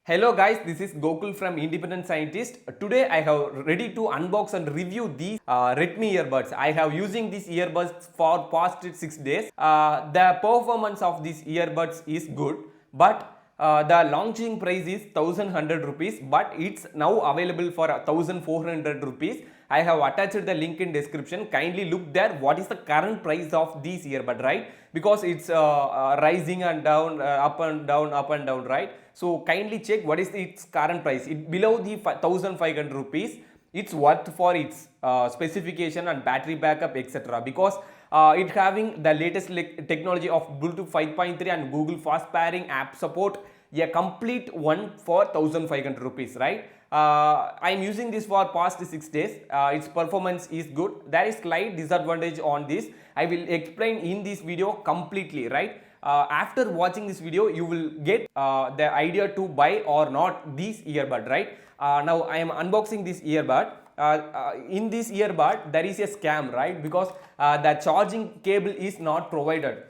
Hello guys, this is Gokul from Independent Scientist. Today I have ready to unbox and review these Redmi Earbuds. I have using these earbuds for past 6 days. The performance of these earbuds is good, but the launching price is 1100 rupees, but it's now available for 1400 rupees. I have attached the link in description. Kindly look there. What is the current price of these earbud, right? Because it's rising and down, up and down, up and down, right? So kindly check what is its current price. It below the 1500 rupees. It's worth for its specification and battery backup, etc. Because it having the latest technology of Bluetooth 5.3 and Google fast pairing app support, a complete one for 1500 rupees, right? I am using this for past 6 days. Its performance is good. There is slight disadvantage on this. I will explain in this video completely, right? After watching this video, you will get the idea to buy or not this earbud, right? Now I am unboxing this earbud. In this earbud, there is a scam, right? Because the charging cable is not provided.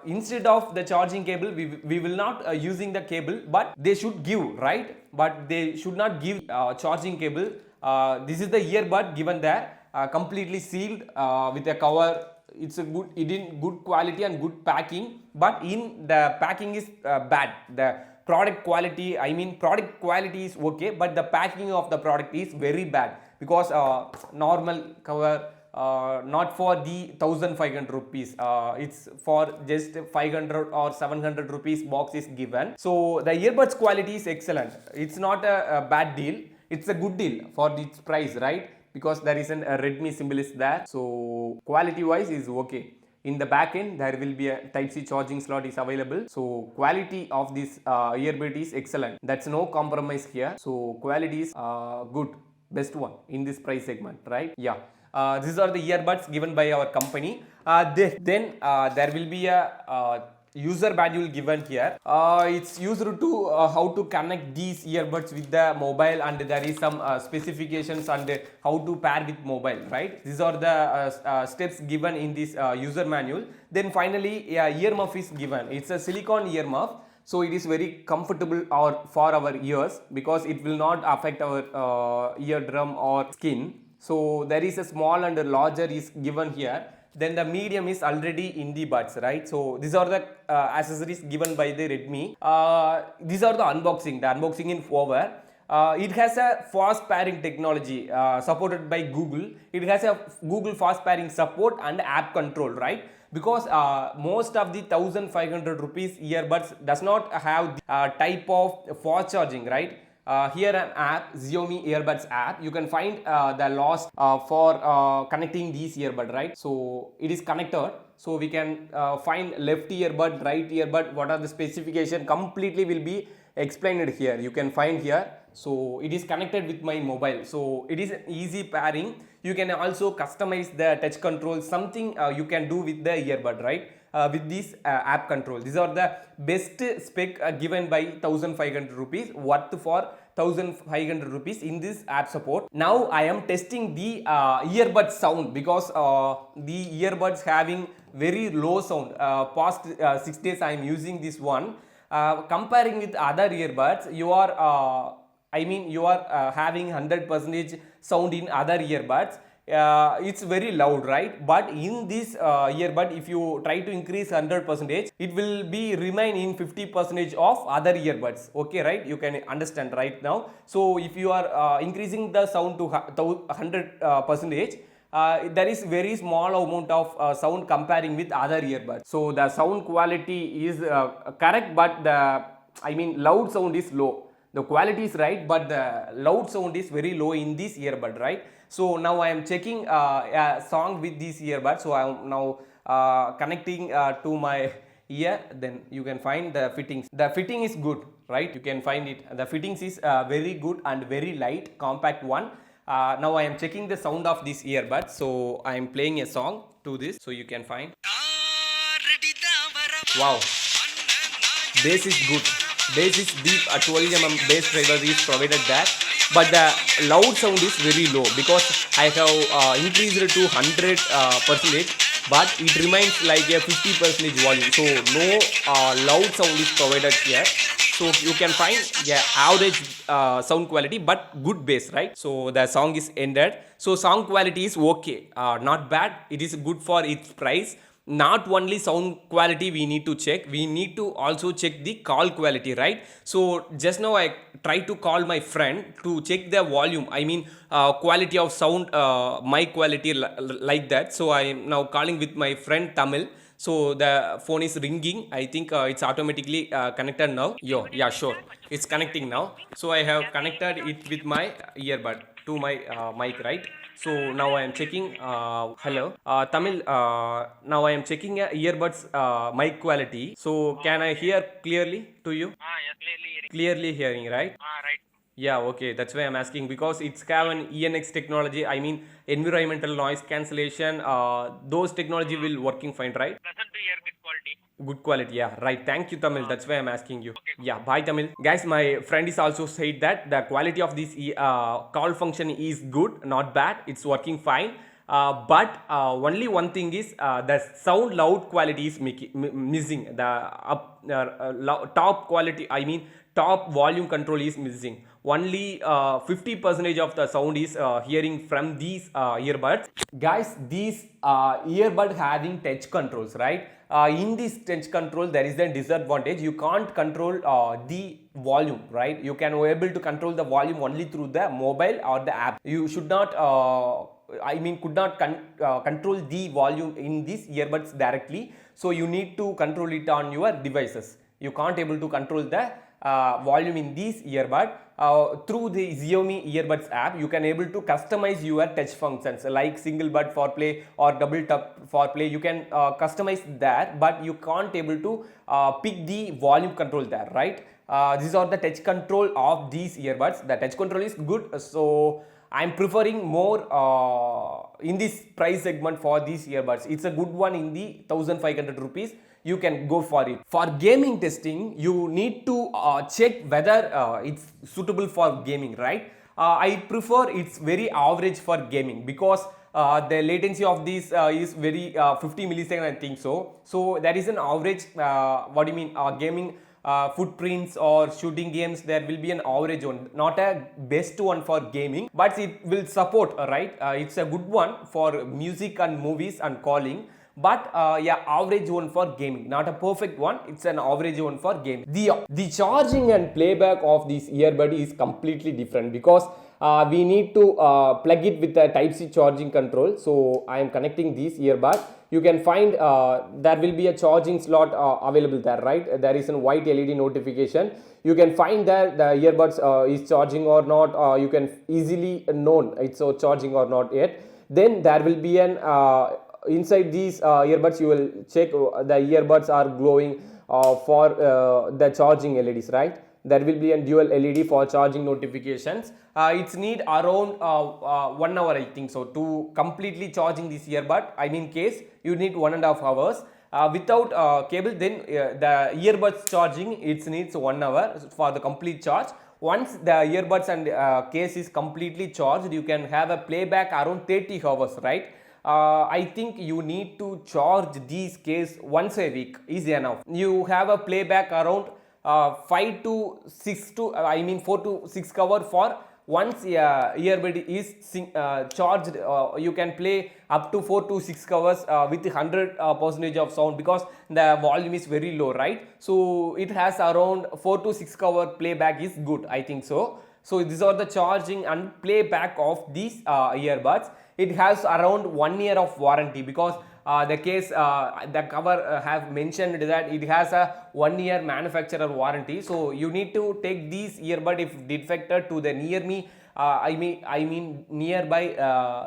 Instead of the charging cable, we will not using the cable, but they should give, right? But they should not give charging cable. This is the earbud given there, completely sealed with a cover. It's a good, it in good quality and good packing, but in the packing is bad. The product quality, I mean product quality is okay, but the packing of the product is very bad because normal cover, not for the 1500 rupees, it's for just 500 or 700 rupees box is given. So the earbuds quality is excellent. It's not a bad deal, it's a good deal for its price, right? Because there is a Redmi symbol is there, so quality wise is okay. In the back end there will be a Type-C charging slot is available, so quality of this earbud is excellent. That's no compromise here. So quality is good, best one in this price segment, right? Yeah. These are the earbuds given by our company. Then there will be a user manual given here. It's used to how to connect these earbuds with the mobile, and there is some specifications and how to pair with mobile, right? These are the steps given in this user manual. Then finally earmuff is given. It's a silicone earmuff, so it is very comfortable for our ears because it will not affect our eardrum or skin. So there is a small and a larger is given here. Then the medium is already in the buds, right? So these are the accessories given by the Redmi. These are the unboxing. The unboxing in over. It has a fast pairing technology supported by Google. It has a Google fast pairing support and app control, right? Because most of the 1500 rupees earbuds does not have the type of fast charging, right? Here an app, Xiaomi Earbuds app, you can find the lost for connecting these earbud, right? So it is connected, so we can find left earbud, right earbud, what are the specification completely will be explained here. You can find here. So it is connected with my mobile, so it is an easy pairing. You can also customize the touch control, something you can do with the earbud, right? With this app control. These are the best spec given by 1500 rupees, worth for 1500 rupees in this app support. Now I am testing the earbud sound because the earbuds having very low sound. Past 6 days I am using this one. Comparing with other earbuds, you are having 100% sound in other earbuds. It's very loud, right? But in this earbud, if you try to increase 100%, it will be remain in 50% of other earbuds. Okay, right? You can understand right now. So if you are increasing the sound to 100%, there is very small amount of sound comparing with other earbuds. So the sound quality is correct, but the loud sound is low. The quality is right, but the loud sound is very low in this earbud, right? So now I am checking a song with this earbud. So I am now connecting to my ear. Then you can find the fittings. The fitting is good, right? You can find it. The fittings is very good and very light, compact one. Now I am checking the sound of this earbud. So I am playing a song to this. So you can find. Wow, bass is good. Bass is deep, a 12 bass driver is provided there, but the loud sound is very low because I have increased it to 100%, but it remains like a 50% volume. So no loud sound is provided here. So you can find, yeah, average sound quality but good bass, right? So the song is ended. So sound quality is okay, not bad. It is good for its price. Not only sound quality we need to check, we need to also check the call quality, right? So just now I try to call my friend to check the volume, I mean quality of sound, mic quality, like that. So I am now calling with my friend Tamil. So the phone is ringing. I think it's automatically connected now. Yo, yeah, sure. It's connecting now. So I have connected it with my earbud to my mic, right? So now I am checking. Hello, Tamil. Now I am checking earbuds mic quality. So can I hear clearly to you? Yes, clearly hearing. Clearly hearing, right? Right. Yeah, okay. That's why I'm asking, because it's have an ENX technology. I mean, environmental noise cancellation. Those technology will working fine, right? Pleasant to hear good quality. Good quality, yeah, right. Thank you, Tamil. That's why I'm asking you. Yeah, bye, Tamil. Guys, my friend is also said that the quality of this call function is good, not bad. It's working fine. But only one thing is the sound loud quality is missing. The top quality, I mean top volume control is missing. Only 50% of the sound is hearing from these earbuds. Guys, these earbud having touch controls, right? In this touch control there is a disadvantage. You can't control the volume, right? You can able to control the volume only through the mobile or the app. You should not could not control the volume in these earbuds directly. So you need to control it on your devices. You can't able to control the volume in these earbud. Through the Xiaomi earbuds app, you can able to customize your touch functions like single bud for play or double tap for play. You can customize that, but you can't able to pick the volume control there, right? These are the touch control of these earbuds. The touch control is good, so I'm preferring more in this price segment for these earbuds. It's a good one in the 1500 rupees. You can go for it. For gaming testing, you need to check whether it's suitable for gaming, right? I prefer it's very average for gaming, because the latency of this is very 50 milliseconds, I think so. So that is an average. What do you mean? Gaming footprints or shooting games, there will be an average one, not a best one for gaming, but it will support, right? It's a good one for music and movies and calling. But yeah, average one for gaming, not a perfect one. It's an average one for gaming. The charging and playback of this earbud is completely different, because we need to plug it with a Type-C charging control. So I am connecting this earbud. You can find there will be a charging slot available there, right? There is a white LED notification. You can find that the earbuds is charging or not. You can easily know it's charging or not yet. Then there will be an inside these earbuds, you will check the earbuds are glowing for the charging LEDs, right? There will be a dual LED for charging notifications. It's need around 1 hour, I think so, to completely charging this earbud. I mean case, you need 1.5 hours. Without cable, then the earbuds charging, it needs 1 hour for the complete charge. Once the earbuds and case is completely charged, you can have a playback around 30 hours, right? I think you need to charge these case once a week is enough. You have a playback around 5 to 6 to 4 to 6 hours for once earbud is charged. You can play up to 4 to 6 hours with 100% of sound, because the volume is very low, right? So it has around 4 to 6 hour playback is good, I think so. So these are the charging and playback of these earbuds. It has around 1 year of warranty, because the case the cover have mentioned that it has a 1 year manufacturer warranty. So you need to take these earbud if defected to the near me nearby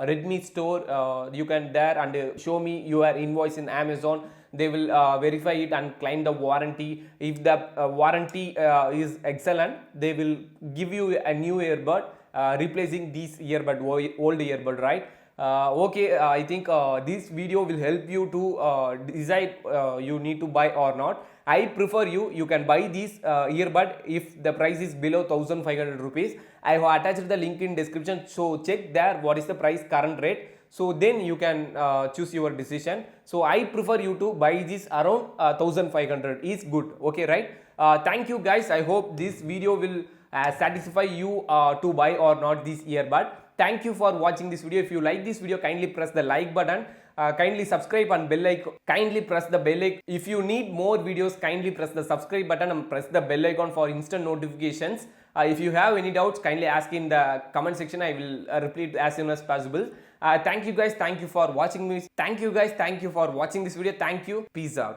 Redmi store. You can there and show me your invoice in Amazon. They will verify it and claim the warranty. If the warranty is excellent, they will give you a new earbud replacing this earbud, old earbud, right? Okay, I think this video will help you to decide you need to buy or not. I prefer you can buy this earbud if the price is below 1500 rupees. I have attached the link in description, so check there what is the price current rate. So then you can choose your decision. So I prefer you to buy this around 1500 is good, okay, right? Thank you guys. I hope this video will satisfy you to buy or not this earbud. Thank you for watching this video. If you like this video, kindly press the like button. Kindly subscribe and bell icon. Kindly press the bell icon. If you need more videos, kindly press the subscribe button and press the bell icon for instant notifications. If you have any doubts, kindly ask in the comment section. I will reply it as soon as possible. Thank you guys. Thank you for watching me. Thank you guys. Thank you for watching this video. Thank you. Peace out.